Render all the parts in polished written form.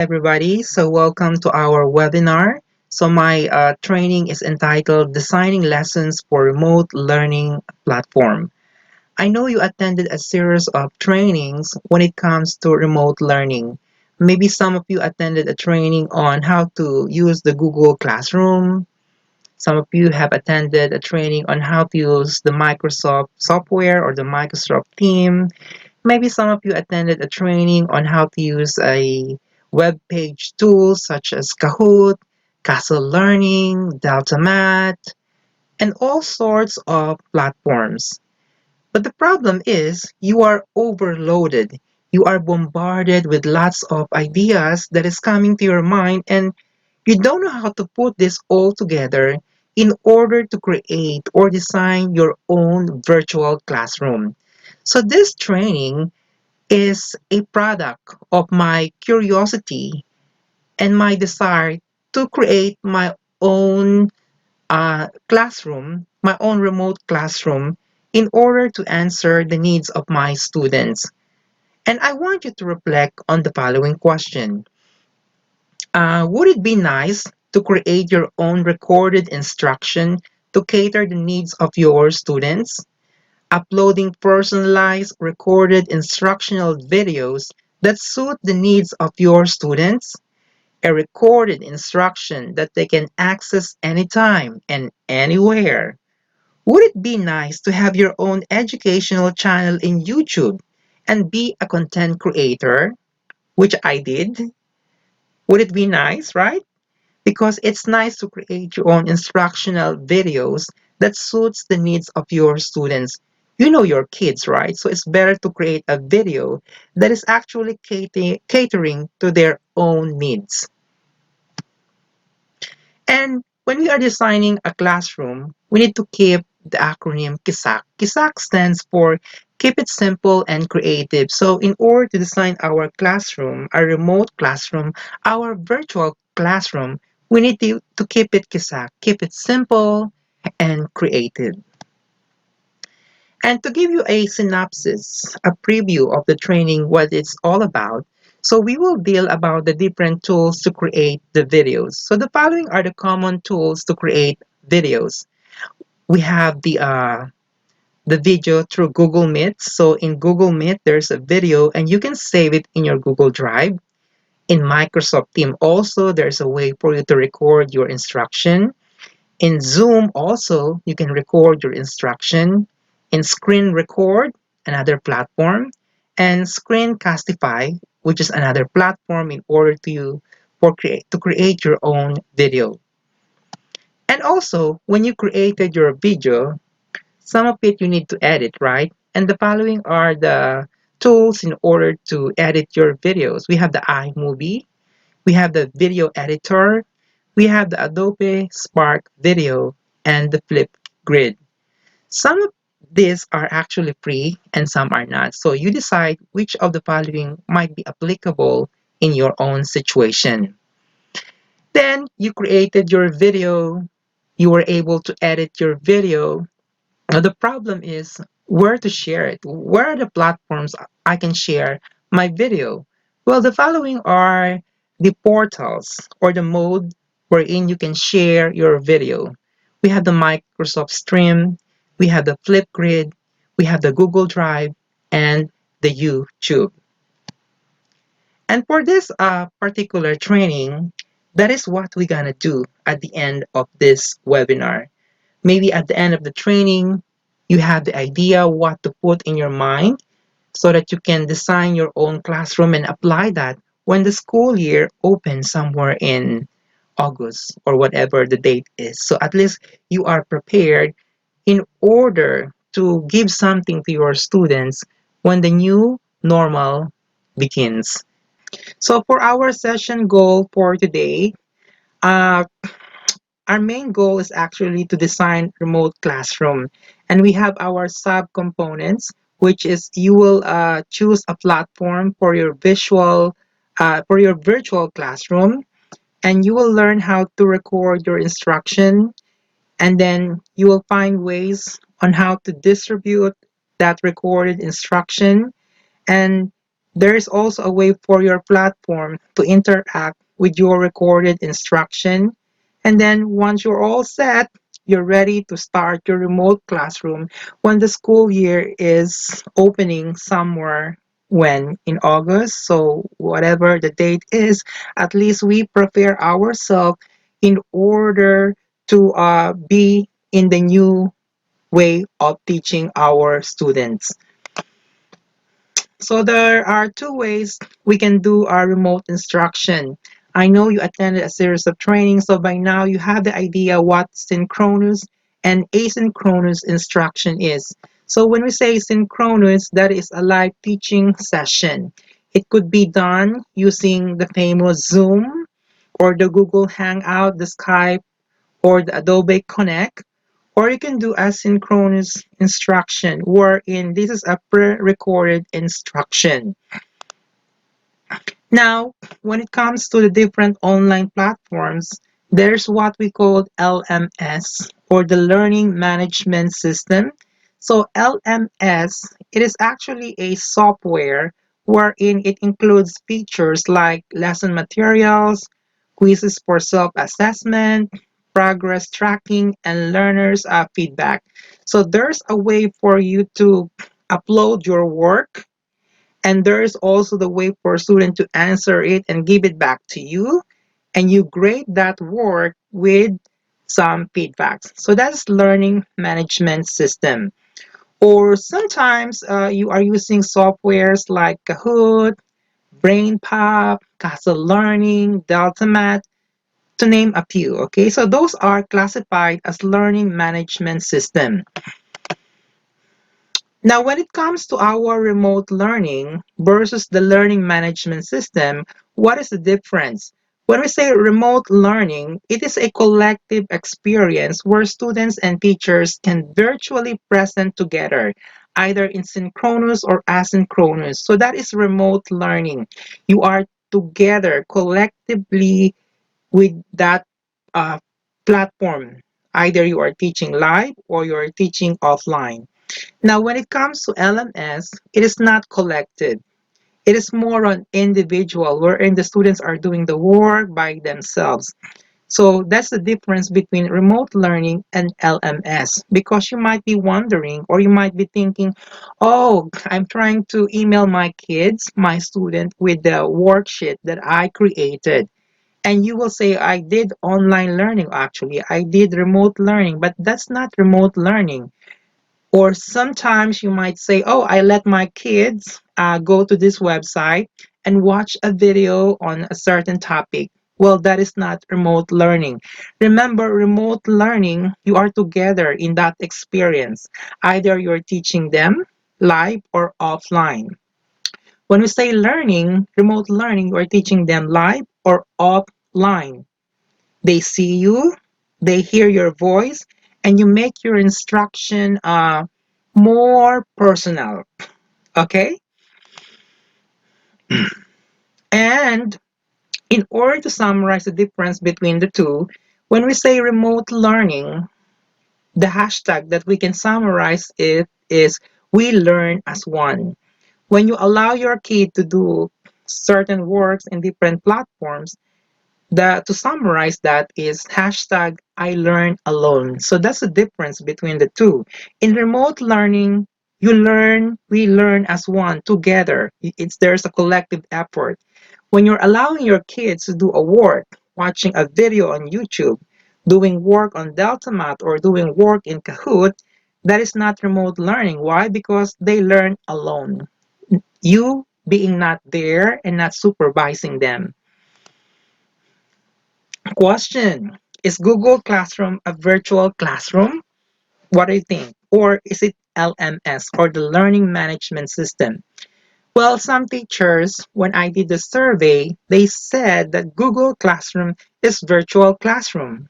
everybody. So, welcome to our webinar. So, my training is entitled Designing Lessons for Remote Learning Platform. I know you attended a series of trainings when it comes to remote learning. Maybe some of you attended a training on how to use the Google Classroom. Some of you have attended a training on how to use the Microsoft software or the Microsoft theme. Maybe some of you attended a training on how to use a web page tool such as Kahoot, Castle Learning, DeltaMath, and all sorts of platforms. But the problem is you are overloaded. You are bombarded with lots of ideas that is coming to your mind and you don't know how to put this all together in order to create or design your own virtual classroom. So this training is a product of my curiosity and my desire to create my own classroom, my own remote classroom, in order to answer the needs of my students. And I want you to reflect on the following question. Would it be nice to create your own recorded instruction to cater the needs of your students? Uploading personalized recorded instructional videos that suit the needs of your students, a recorded instruction that they can access anytime and anywhere. Would it be nice to have your own educational channel in YouTube and be a content creator, which I did? Would it be nice, right? Because it's nice to create your own instructional videos that suits the needs of your students. You know your kids, right? So it's better to create a video that is actually catering to their own needs. And when we are designing a classroom, we need to keep the acronym KISAC. KISAC stands for Keep It Simple and Creative. So in order to design our classroom, our remote classroom, our virtual classroom, we need to keep it KISAC, keep it simple and creative. And to give you a synopsis, a preview of the training, what it's all about, so we will deal about the different tools to create the videos. So the following are the common tools to create videos. We have the video through Google Meet. So in Google Meet, there's a video and you can save it in your Google Drive. In Microsoft Team also, there's a way for you to record your instruction. In Zoom also, you can record your instruction. In Screen Record, another platform. And Screencastify, which is another platform in order to create your own video. And also, when you created your video, some of it you need to edit, right? And the following are the tools in order to edit your videos. We have the iMovie, we have the video editor, we have the Adobe Spark Video, and the Flipgrid. Some of these are actually free and some are not. So you decide which of the following might be applicable in your own situation. Then you created your video, you were able to edit your video. Now the problem is where to share it. Where are the platforms I can share my video? Well, the following are the portals or the mode wherein you can share your video. We have the Microsoft Stream, we have the Flipgrid, we have the Google Drive, and the YouTube. And for this particular training, that is what we're gonna do at the end of this webinar. Maybe at the end of the training, you have the idea what to put in your mind so that you can design your own classroom and apply that when the school year opens somewhere in August or whatever the date is. So at least you are prepared in order to give something to your students when the new normal begins. So for our session goal for today, uh, our main goal is actually to design remote classroom. And we have our sub-components, which is you will choose a platform for your virtual classroom, and you will learn how to record your instruction, and then you will find ways on how to distribute that recorded instruction, and There is also a way for your platform to interact with your recorded instruction. And then once you're all set, you're ready to start your remote classroom when the school year is opening somewhere when in August. So whatever the date is, at least we prepare ourselves in order to be in the new way of teaching our students. So there are two ways we can do our remote instruction. I know you attended a series of trainings, so by now you have the idea what synchronous and asynchronous instruction is. So when we say synchronous, that is a live teaching session. It could be done using the famous Zoom or the Google Hangout, the Skype, or the Adobe Connect. Or you can do asynchronous instruction, wherein this is a pre-recorded instruction. Now, when it comes to the different online platforms, there's what we call LMS, or the Learning Management System. So LMS, it is actually a software wherein it includes features like lesson materials, quizzes for self-assessment, progress tracking, and learners' feedback. So there's a way for you to upload your work, and there's also the way for a student to answer it and give it back to you, and you grade that work with some feedbacks. So that's learning management system. Or sometimes you are using softwares like Kahoot, BrainPop, Castle Learning, DeltaMath, to name a few. Okay, so those are classified as learning management system. Now, when it comes to our remote learning versus the learning management system, what is the difference? When we say remote learning, it is a collective experience where students and teachers can virtually present together, either in synchronous or asynchronous. So that is remote learning. You are together collectively with that uh, platform. Either you are teaching live or you are teaching offline. Now, when it comes to LMS, it is not collected. It is more on individual, wherein the students are doing the work by themselves. So that's the difference between remote learning and LMS. Because you might be wondering, or you might be thinking, oh, I'm trying to email my kids, my student, with the worksheet that I created. And you will say, I did online learning, actually. I did remote learning, but that's not remote learning. Or sometimes you might say, oh, I let my kids go to this website and watch a video on a certain topic. Well, that is not remote learning. Remember, remote learning, you are together in that experience. Either you're teaching them live or offline. When we say learning, remote learning, you are teaching them live or offline. They see you, they hear your voice, and you make your instruction more personal. Okay? And in order to summarize the difference between the two, when we say remote learning, the hashtag that we can summarize it is we learn as one. When you allow your kid to do certain works in different platforms, to summarize that is hashtag I learn alone. So that's the difference between the two. In remote learning, we learn as one together. There's a collective effort. When you're allowing your kids to do a work, watching a video on YouTube, doing work on DeltaMath or doing work in Kahoot, that is not remote learning. Why? Because they learn alone. You being not there and not supervising them. Question: is Google Classroom a virtual classroom? What do you think? Or is it LMS, or the Learning Management System? Well, some teachers, when I did the survey, they said that Google Classroom is virtual classroom.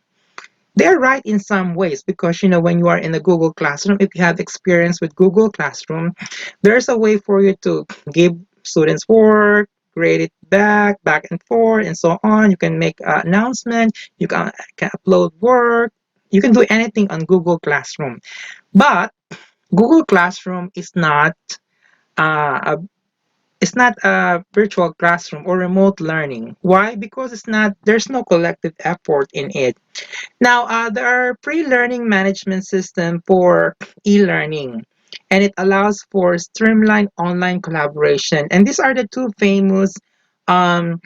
They're right in some ways because, when you are in the Google Classroom, if you have experience with Google Classroom, there's a way for you to give students work, grade it back and forth, and so on. You can make an announcement, you can upload work, you can do anything on Google Classroom. But Google Classroom is not a It's not a virtual classroom or remote learning. Why? Because there's no collective effort in it. Now, there are pre-learning management system for e-learning, and it allows for streamlined online collaboration. And these are the two famous um,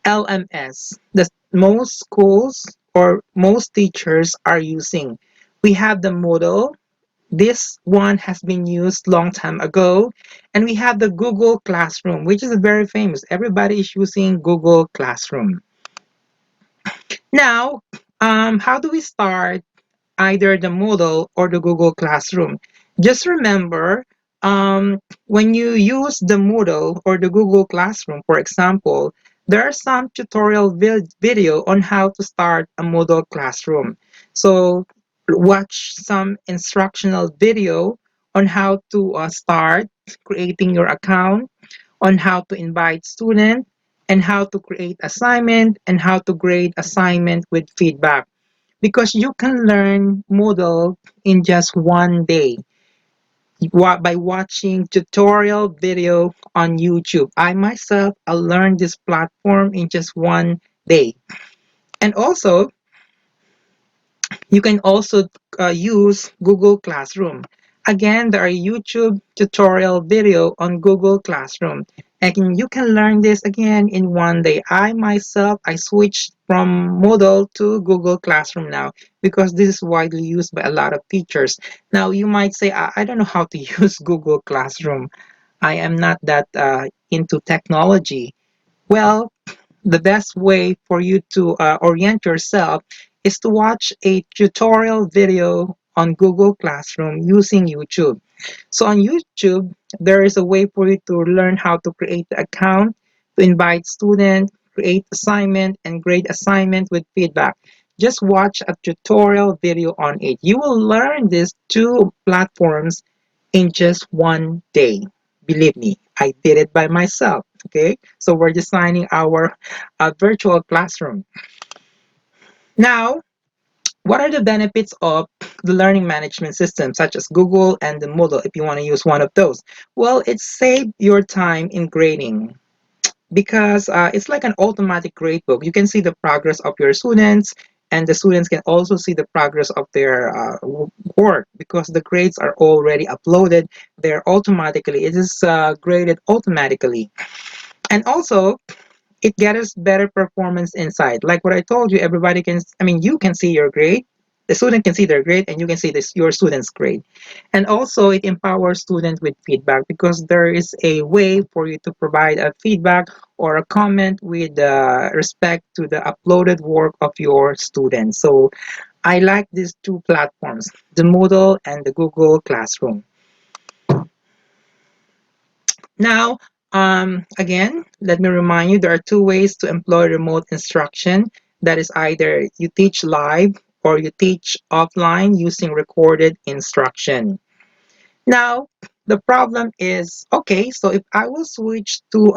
LMS that most schools or most teachers are using. We have the Moodle. This one has been used long time ago, and we have the Google Classroom, which is very famous. Everybody is using Google Classroom. Now, how do we start either the Moodle or the Google Classroom? Just remember, when you use the Moodle or the Google Classroom, for example, there are some tutorial video on how to start a Moodle classroom. So watch some instructional video on how to start creating your account, on how to invite students, and how to create assignment, and how to grade assignment with feedback, because you can learn Moodle in just one day by watching tutorial video on YouTube. I myself, I learned this platform in just one day. And also, you can also use Google Classroom. Again, there are YouTube tutorial video on Google Classroom. And you can learn this again in one day. I myself, I switched from Moodle to Google Classroom now because this is widely used by a lot of teachers. Now, you might say, I don't know how to use Google Classroom. I am not that into technology. Well, the best way for you to orient yourself is to watch a tutorial video on Google Classroom using YouTube. So on YouTube, there is a way for you to learn how to create the account, to invite students, create assignment, and grade assignment with feedback. Just watch a tutorial video on it. You will learn these two platforms in just one day. Believe me, I did it by myself. Okay, so we're designing our virtual classroom. Now, what are the benefits of the learning management system, such as Google and the Moodle, if you want to use one of those? Well, it saves your time in grading because it's like an automatic grade book. You can see the progress of your students, and the students can also see the progress of their work because the grades are already uploaded there automatically. It is graded automatically. And also, it gathers better performance insight. Like what I told you, everybody can, I mean, you can see your grade, the student can see their grade, and you can see your student's grade. And also, it empowers students with feedback because there is a way for you to provide a feedback or a comment with respect to the uploaded work of your students. So I like these two platforms, the Moodle and the Google Classroom. Now, again, let me remind you, there are two ways to employ remote instruction. That is either you teach live or you teach offline using recorded instruction. Now, the problem is, okay, so if I will switch to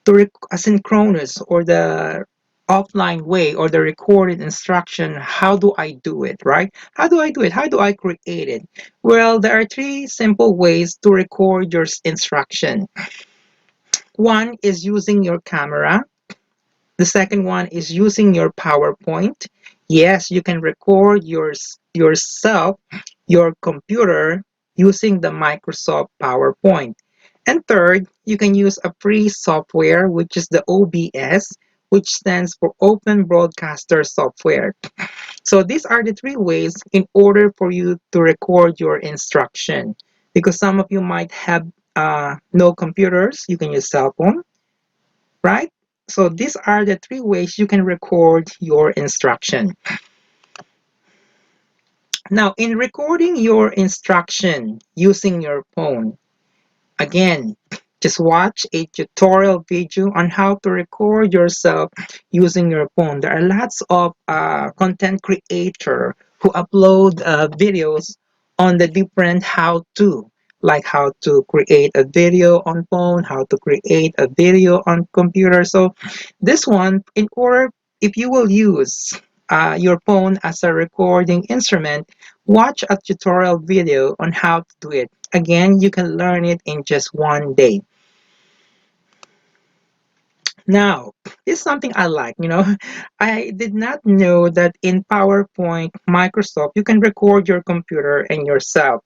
asynchronous or the offline way or the recorded instruction, how do I do it, right? How do I do it? How do I create it? Well, there are three simple ways to record your instruction. One is using your camera. The second one is using your PowerPoint. Yes, you can record yourself, your computer, using the Microsoft PowerPoint. And third, you can use a free software, which is the OBS, which stands for Open Broadcaster Software. So these are the three ways in order for you to record your instruction. Because some of you might have no computers, you can use cell phone, right? So these are the three ways you can record your instruction. Now, in recording your instruction using your phone, again, just watch a tutorial video on how to record yourself using your phone. There are lots of content creators who upload videos on the different how-to, like how to create a video on phone, how to create a video on computer. So this one, in order, if you will use your phone as a recording instrument, watch a tutorial video on how to do it. Again, you can learn it in just one day. Now, this is something I like, I did not know that in PowerPoint, Microsoft, you can record your computer and yourself.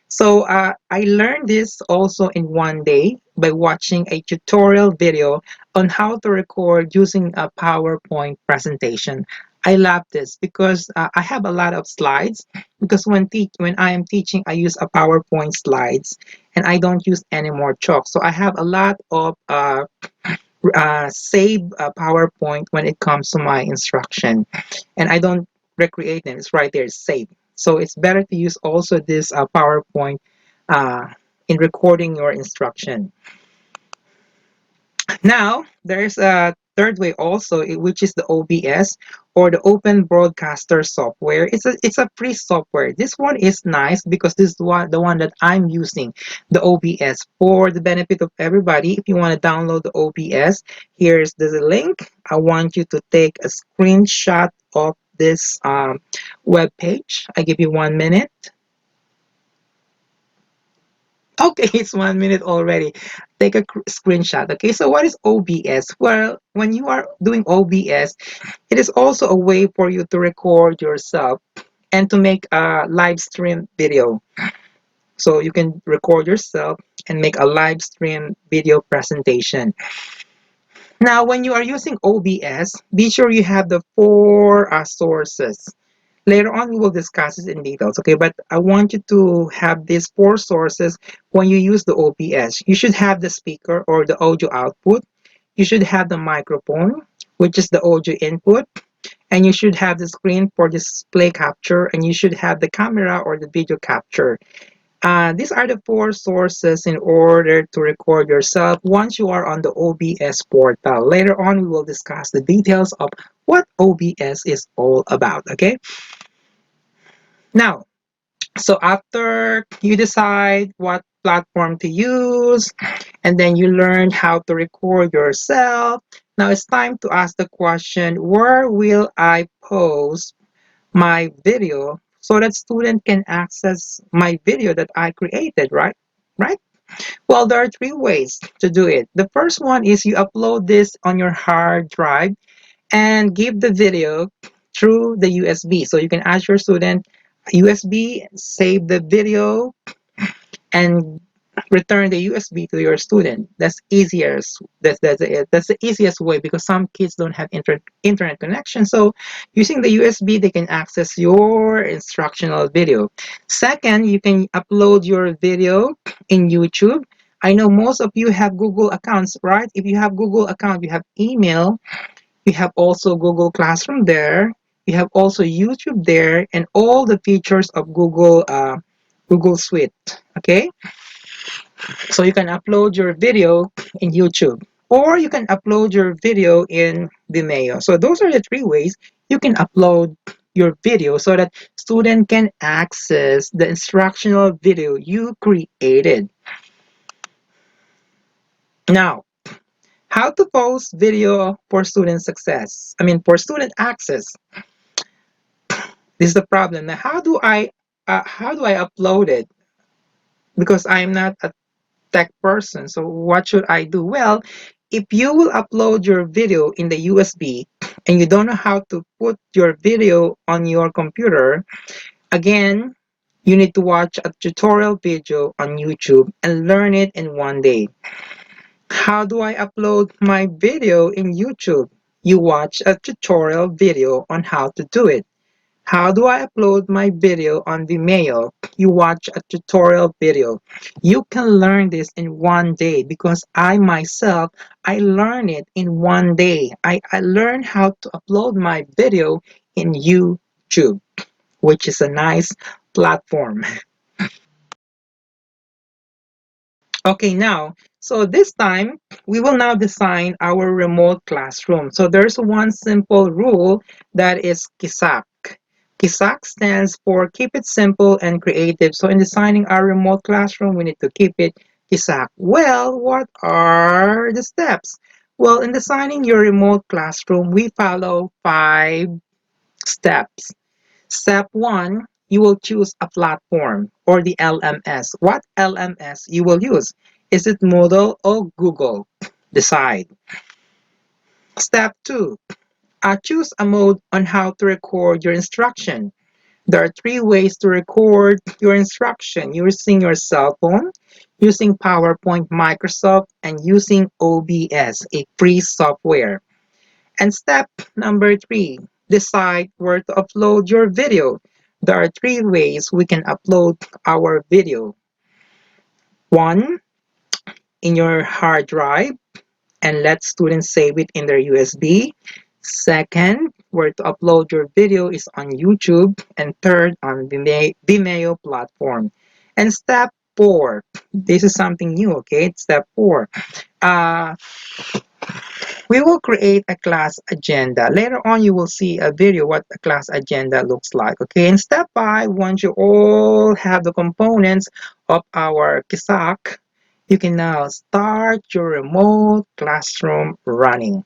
So I learned this also in one day by watching a tutorial video on how to record using a PowerPoint presentation. I love this because I have a lot of slides because when I am teaching, I use a PowerPoint slides and I don't use any more chalk. So I have a lot of save PowerPoint when it comes to my instruction, and I don't recreate them. It's right there, save. So it's better to use also this PowerPoint uh, in recording your instruction. Now, there's a third way also, which is the OBS or the Open Broadcaster software. It's a free software. This one is nice because this is the one that I'm using, the OBS. For the benefit of everybody, if you want to download the OBS, here's the link. I want you to take a screenshot of this web page. I give you 1 minute. Okay, it's 1 minute already. Take a screenshot. Okay, so what is OBS? Well, when you are doing OBS, it is also a way for you to record yourself and to make a live stream video. So you can record yourself and make a live stream video presentation. Now, when you are using OBS, be sure you have the four sources. Later on, we will discuss this in details, okay? But I want you to have these four sources when you use the OBS. You should have the speaker or the audio output. You should have the microphone, which is the audio input. And you should have the screen for display capture. And you should have the camera or the video capture. These are the four sources in order to record yourself once you are on the OBS portal. Later on, we will discuss the details of what OBS is all about, okay? Now, so after you decide what platform to use, and then you learn how to record yourself, now it's time to ask the question, where will I post my video so that student can access my video that I created, right? Right? Well, there are three ways to do it. The first one is you upload this on your hard drive and give the video through the USB. So you can ask your student USB, save the video, and return the USB to your student. That's easier. That's the easiest way because some kids don't have internet connection. So using the USB, they can access your instructional video. Second, you can upload your video in YouTube. I know most of you have Google accounts, right? If you have Google account, you have email, you have also Google Classroom there. You have also YouTube there, and all the features of Google Suite. Okay, so you can upload your video in YouTube, or you can upload your video in Vimeo. So those are the three ways you can upload your video so that student can access the instructional video you created. Now, how to post video for student success? I mean, for student access. This is the problem. Now, how do I upload it? Because I'm not a tech person. So what should I do? Well, if you will upload your video in the USB and you don't know how to put your video on your computer, again, you need to watch a tutorial video on YouTube and learn it in one day. How do I upload my video in YouTube? You watch a tutorial video on how to do it. How do I upload my video on Vimeo? You watch a tutorial video. You can learn this in one day because I myself, I learned it in one day. I learned how to upload my video in YouTube, which is a nice platform. Okay, now, so this time we will now design our remote classroom. So there's one simple rule that is KISAC. KISAC stands for keep it simple and creative. So in designing our remote classroom, we need to keep it KISAC. Well, what are the steps? Well, in designing your remote classroom, we follow 5 steps. Step 1, you will choose a platform or the LMS. What LMS you will use? Is it Moodle or Google? Decide. Step 2. Choose a mode on how to record your instruction. There are three ways to record your instruction: using your cell phone, using PowerPoint, Microsoft, and using OBS, a free software. And step number 3, decide where to upload your video. There are three ways we can upload our video. One, in your hard drive, and let students save it in their USB. Second, where to upload your video is on YouTube. And third, on Vimeo platform. And step 4, this is something new, okay? Step 4, uh, we will create a class agenda. Later on, you will see a video what a class agenda looks like, okay? In step 5, once you all have the components of our KISAC, you can now start your remote classroom running.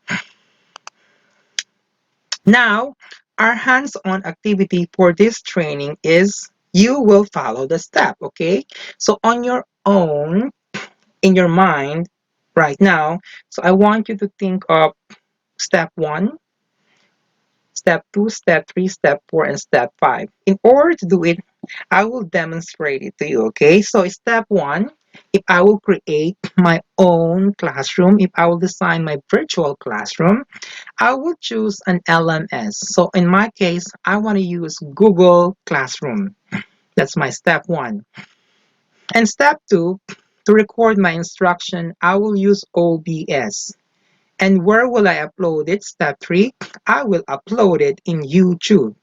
Now, our hands-on activity for this training is you will follow the step, okay? So on your own, in your mind right now, so I want you to think of step 1, step 2, step 3, step 4, and step 5. In order to do it, I will demonstrate it to you, okay? So step 1, if I will create my own classroom, if I will design my virtual classroom, I will choose an LMS. So in my case, I want to use Google Classroom. That's my step 1. And step 2, to record my instruction, I will use OBS. And where will I upload it? Step 3, I will upload it in YouTube.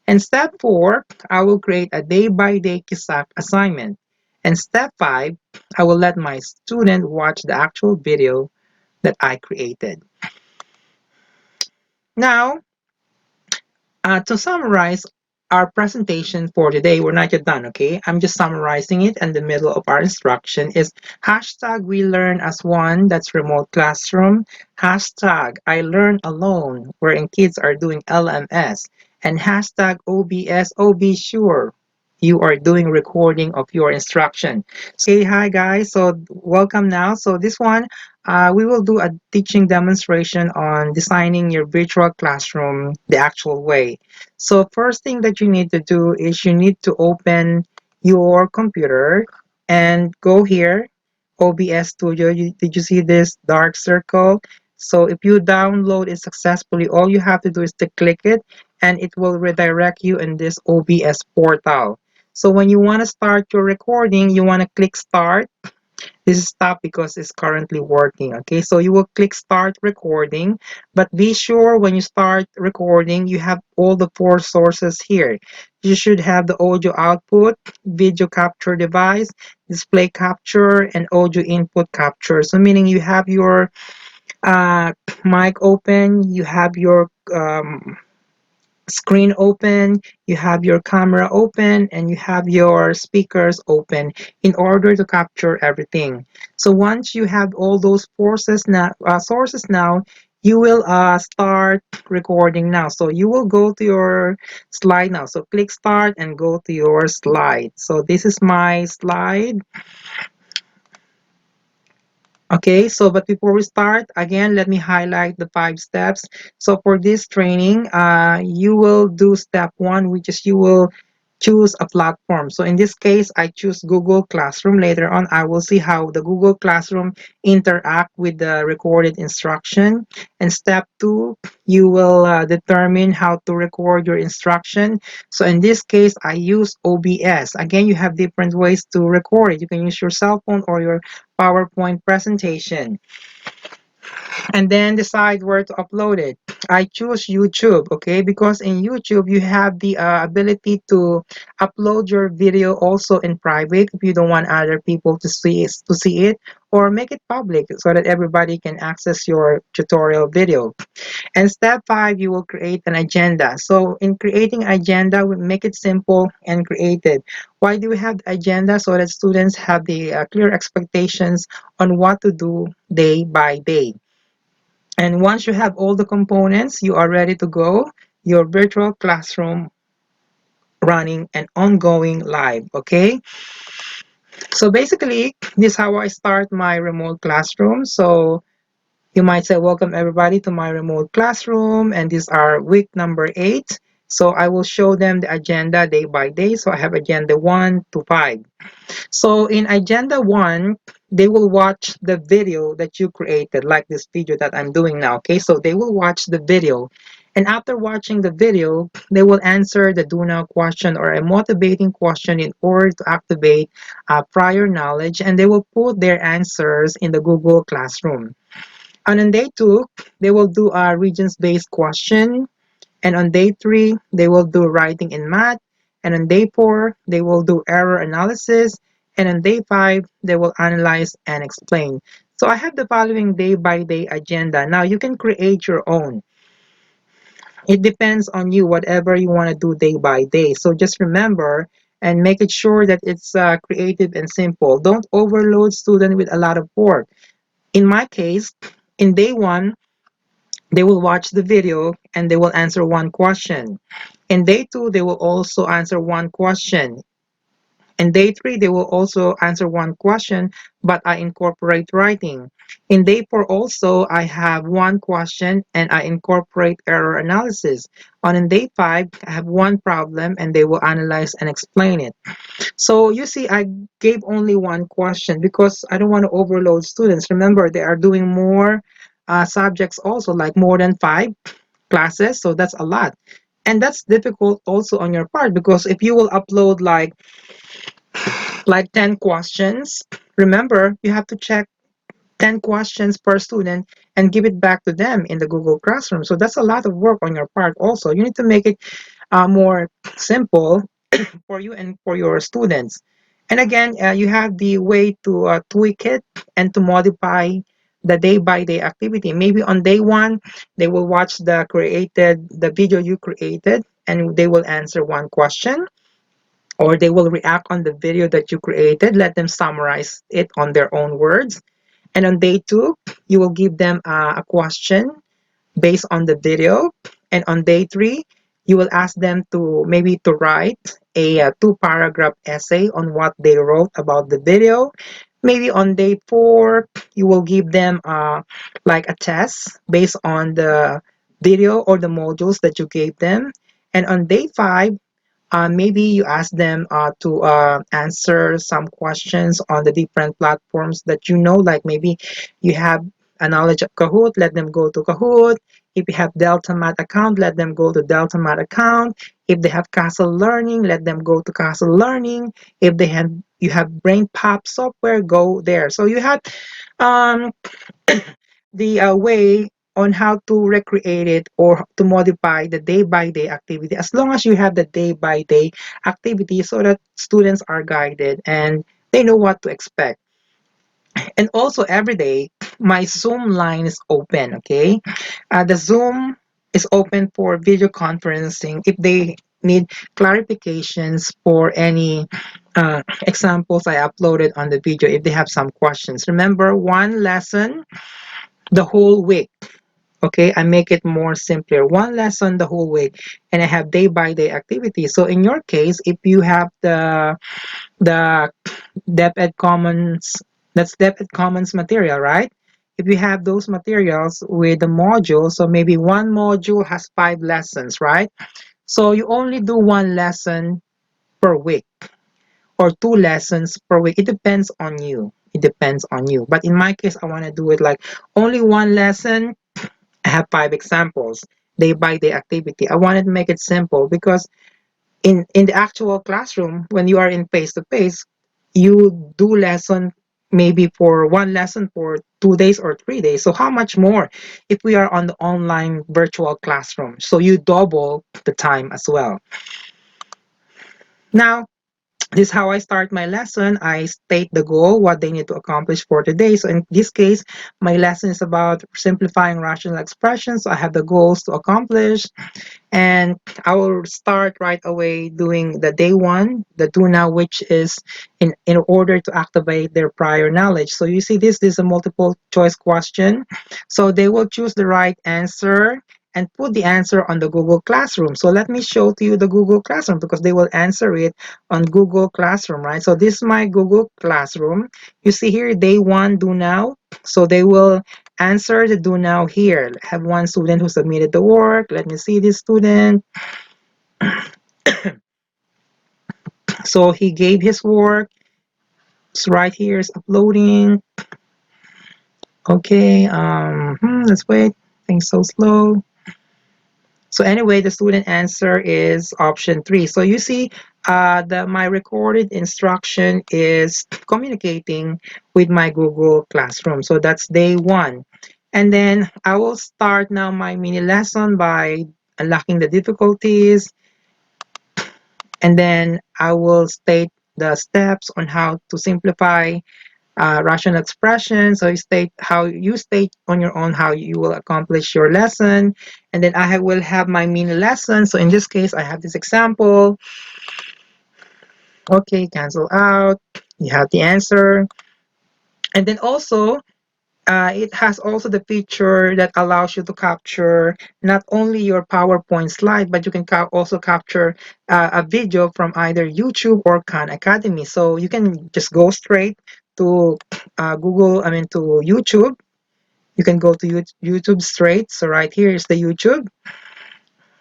And step 4, I will create a day-by-day KISAC assignment. And step 5, I will let my student watch the actual video that I created. Now, to summarize our presentation for today, we're not yet done, okay? I'm just summarizing it, and the middle of our instruction is hashtag we learn as one, that's remote classroom, hashtag I learn alone, wherein kids are doing LMS, and hashtag OBS, oh be sure you are doing recording of your instruction. So, okay, hi guys, so welcome now. So this one, we will do a teaching demonstration on designing your virtual classroom the actual way. So first thing that you need to do is you need to open your computer and go here, OBS Studio. Did you see this dark circle? So if you download it successfully, all you have to do is to click it and it will redirect you in this OBS portal. So when you want to start your recording, you want to click start. This is stop because it's currently working. Okay, so you will click start recording, but be sure when you start recording, you have all the four sources here. You should have the audio output, video capture device, display capture, and audio input capture. So meaning you have your mic open, you have your screen open, you have your camera open, and you have your speakers open in order to capture everything. So once you have all those sources now, you will start recording now. So you will go to your slide now. So click start and go to your slide. So this is my slide. Okay, so but before we start, again, let me highlight the 5 steps. So for this training, you will do step 1, which is you will choose a platform. So in this case, I choose Google Classroom. Later on, I will see how the Google Classroom interact with the recorded instruction. And step 2, you will determine how to record your instruction. So in this case, I use OBS. Again, you have different ways to record it. You can use your cell phone or your PowerPoint presentation, and then decide where to upload it. I choose YouTube, okay, because in YouTube you have the ability to upload your video also in private if you don't want other people to see it, or make it public so that everybody can access your tutorial video. And step 5, you will create an agenda. So in creating agenda, we make it simple and creative. Why do we have the agenda? So that students have the clear expectations on what to do day by day. And once you have all the components, you are ready to go. Your virtual classroom running and ongoing live, okay? So basically, this is how I start my remote classroom. So You might say, welcome everybody to my remote classroom, and these are week number 8. So I will show them the agenda day by day. So I have agenda 1 to 5. So in agenda 1, they will watch the video that you created, like this video that I'm doing now. Okay, so they will watch the video. And after watching the video, they will answer the do now question or a motivating question in order to activate prior knowledge. And they will put their answers in the Google Classroom. And on day 2, they will do a regions-based question. And on day 3, they will do writing in math. And on day 4, they will do error analysis. And on day 5, they will analyze and explain. So I have the following day by day agenda. Now you can create your own. It depends on you, whatever you want to do day by day. So just remember and make it sure that it's creative and simple. Don't overload student with a lot of work. In my case, in day 1, they will watch the video and they will answer one question. In day 2, they will also answer one question. In day 3, they will also answer one question, but I incorporate writing. In day 4 also, I have one question and I incorporate error analysis. On in day 5, I have one problem and they will analyze and explain it. So you see, I gave only one question because I don't want to overload students. Remember, they are doing more subjects also, like more than 5 classes, so that's a lot. And that's difficult also on your part because if you will upload like 10 questions, remember you have to check 10 questions per student and give it back to them in the Google Classroom. So that's a lot of work on your part also. You need to make it more simple for you and for your students. And again, you have the way to tweak it and to modify the day by day activity. Maybe on day 1, they will watch the video you created and they will answer one question, or they will react on the video that you created. Let them summarize it on their own words. And on day 2, you will give them a question based on the video. And on day 3, you will ask them to maybe to write a 2-paragraph essay on what they wrote about the video. Maybe on day 4, you will give them like a test based on the video or the modules that you gave them. And on day 5, maybe you ask them to answer some questions on the different platforms that you know, like maybe you have a knowledge of Kahoot, let them go to Kahoot. If you have Delta Math account, let them go to Delta Math account. If they have Castle Learning, let them go to Castle Learning. If they have you have BrainPop software, go there. So you have um, the way on how to recreate it or to modify the day by day activity, as long as you have the day by day activity so that students are guided and they know what to expect. And also every day, my Zoom line is open, okay? The Zoom is open for video conferencing if they need clarifications for any examples I uploaded on the video, if they have some questions. Remember, one lesson the whole week. Okay, I make it more simpler. One lesson the whole week, and I have day by day activities. So in your case, if you have the DepEd Commons, that's DepEd Commons material, right? If you have those materials with the module, so maybe one module has 5 lessons, right? So you only do one lesson per week or 2 lessons per week. It depends on you. It depends on you. But in my case, I want to do it like only one lesson. I have 5 examples, day by day activity. I wanted to make it simple because in the actual classroom, when you are in face to face, you do lesson maybe for one lesson for 2 days or 3 days. So how much more if we are on the online virtual classroom? So you double the time as well. Now, this is how I start my lesson. I state the goal, what they need to accomplish for today. So in this case, my lesson is about simplifying rational expressions. So I have the goals to accomplish, and I will start right away doing the day 1, the do now, which is in order to activate their prior knowledge. So you see this is a multiple choice question. So they will choose the right answer and put the answer on the Google Classroom. So let me show to you the Google Classroom because they will answer it on Google Classroom, right? So this is my Google Classroom. You see here, day one, do now. So they will answer the do now here. I have one student who submitted the work. Let me see this student. So he gave his work. It's right here, is uploading. Okay, let's wait. Things so slow. So anyway, the student answer is option 3. So you see, my recorded instruction is communicating with my Google Classroom. So that's day 1. And then I will start now my mini lesson by unlocking the difficulties. And then I will state the steps on how to simplify rational expression. So you state on your own how you will accomplish your lesson. And then will have my mini lesson. So in this case, I have this example. Okay, cancel out. You have the answer. And then also, it has also the feature that allows you to capture not only your PowerPoint slide, but you can also capture a video from either YouTube or Khan Academy. So you can just go straight to to YouTube. You can go to YouTube straight. So right here is the YouTube.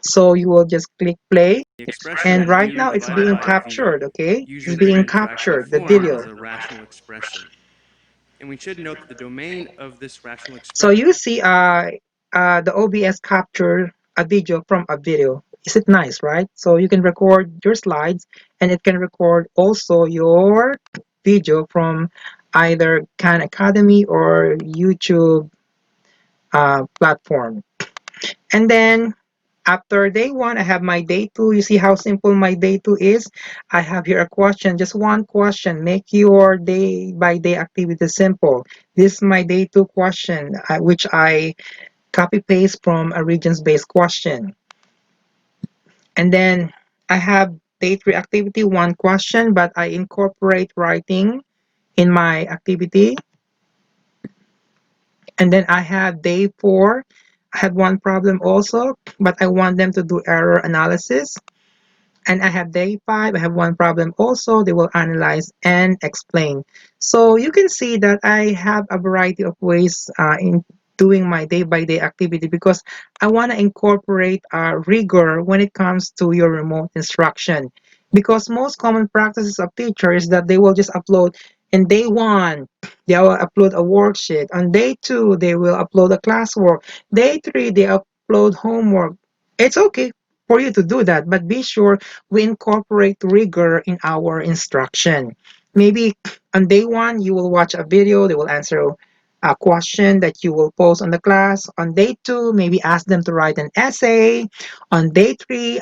So you will just click play. The expression And is right u now it's divided being by v, captured, okay? It's usually in being an interactive captured, the form video. as a rational expression. And we should note that the domain of this rational So expression you see, the OBS capture a video from a video. Is it nice, right? So you can record your slides, and it can record also your video from either Khan Academy or YouTube platform. And then after day 1, I have my day 2. You see how simple my day 2 is? I have here a question, just one question. Make your day by day activity simple. This is my day 2 question, which I copy paste from a regions based question. And then I have day 3 activity, one question, but I incorporate writing in my activity. And then I have day 4. I have one problem also, but I want them to do error analysis. And I have day 5. I have one problem also. They will analyze and explain. So you can see that I have a variety of ways in doing my day-by-day activity because I want to incorporate rigor when it comes to your remote instruction. Because most common practices of teachers is that they will just upload in day 1, they will upload a worksheet. On day 2, they will upload a classwork. Day 3, they upload homework. It's okay for you to do that, but be sure we incorporate rigor in our instruction. Maybe on day 1, you will watch a video, they will answer a question that you will post on the class. On day 2, maybe ask them to write an essay. On day 3,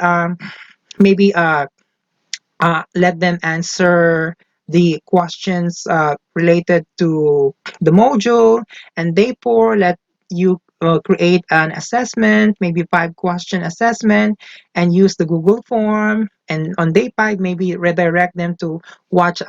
maybe let them answer the questions related to the module. And day 4, let you create an assessment, maybe 5 question assessment, and use the Google form. And on day 5, maybe redirect them to watch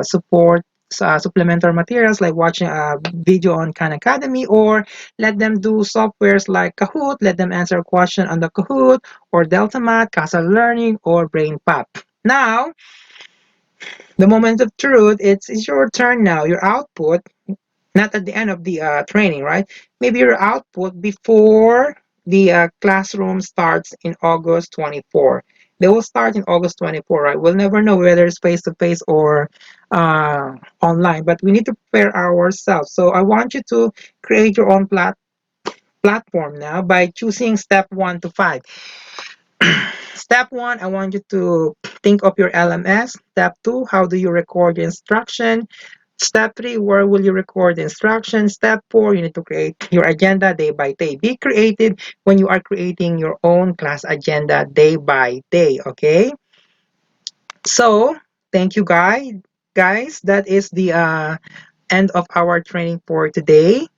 support supplementary materials like watching a video on Khan Academy, or let them do softwares like Kahoot. Let them answer a question on the Kahoot or Delta Math, Casa Learning, or BrainPop. Now, the moment of truth, it's your turn now. Your output, not at the end of the training, right? Maybe your output before the classroom starts in August 24. They will start in August 24, right? We'll never know whether it's face-to-face or online, but we need to prepare ourselves. So I want you to create your own platform now by choosing step 1 to 5. Step 1, I want you to think of your LMS. Step 2, how do you record the instruction? Step 3, where will you record the instruction? Step 4, you need to create your agenda day by day. Be creative when you are creating your own class agenda day by day, okay? So, thank you guys. That is the end of our training for today.